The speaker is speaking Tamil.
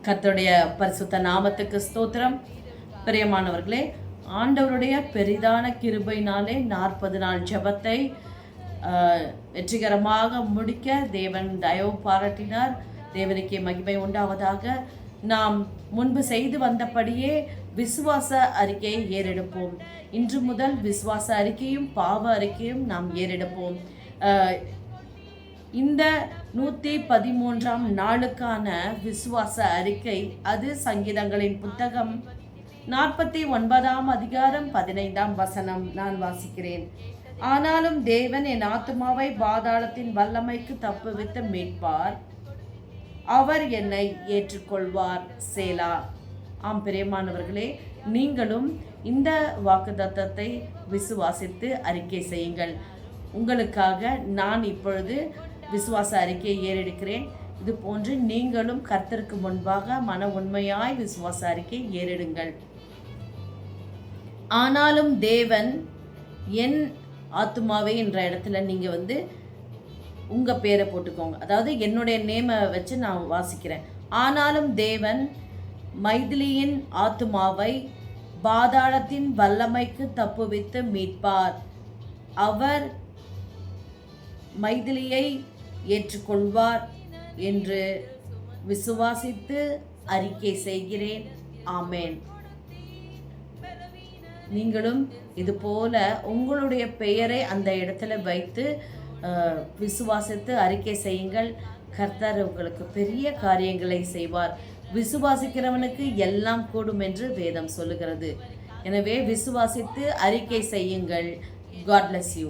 கர்த்தருடைய பரிசுத்த நாமத்துக்கு ஸ்தோத்திரம். பிரியமானவர்களே, ஆண்டவருடைய பெரிதான கிருபையினாலே 40 நாள் ஜெபத்தை வெற்றிகரமாக முடிக்க தேவன் தயவு பாராட்டினார். தேவனுக்கே மகிமை உண்டாவதாக. நாம் முன்பு செய்து வந்தபடியே விசுவாச அறிக்கையை ஏறெடுப்போம். இன்று முதல் விசுவாச அறிக்கையும் பாவ அறிக்கையும் நாம் ஏறெடுப்போம். இந்த 113ஆம் நாளுக்கான விசுவாச அறிக்கை அது சங்கீதங்களின் புத்தகம் 49ஆம் அதிகாரம் 15ஆம் வசனம். நான் வாசிக்கிறேன். ஆனாலும் தேவன் என் ஆத்துமாவை பாதாளத்தின் வல்லமைக்கு தப்புவித்து மீட்பார், அவர் என்னை ஏற்றுக்கொள்வார். சேலா. ஆம் பிரியமானவர்களே, நீங்களும் இந்த வாக்குத்தத்தத்தை விசுவாசித்து அறிக்கை செய்யுங்கள். உங்களுக்காக நான் இப்பொழுது விசுவாச அறிக்கையை ஏறெடுக்கிறேன். இது போன்று நீங்களும் கர்த்தருக்கு முன்பாக மன உண்மையாய் விசுவாச அறிக்கை ஏறெடுங்கள். ஆனாலும் தேவன் என் ஆத்துமாவே என்ற இடத்துல நீங்கள் உங்கள் பேரை போட்டுக்கோங்க. அதாவது என்னுடைய நேமை வச்சு நான் வாசிக்கிறேன். ஆனாலும் தேவன் மைதிலியின் ஆத்துமாவை பாதாளத்தின் வல்லமைக்கு தப்புவித்து மீட்பார், அவர் மைதிலியை ஏற்றுக்கொள்வார் என்று விசுவாசித்து அறிக்கை செய்கிறேன். ஆமேன். நீங்களும் இது போல உங்களுடைய பெயரை அந்த இடத்துல வைத்து விசுவாசித்து அறிக்கை செய்யுங்கள். கர்த்தர் உங்களுக்கு பெரிய காரியங்களை செய்வார். விசுவாசிக்கிறவனுக்கு எல்லாம் கூடும் என்று வேதம் சொல்லுகிறது. எனவே விசுவாசித்து அறிக்கை செய்யுங்கள். God bless you.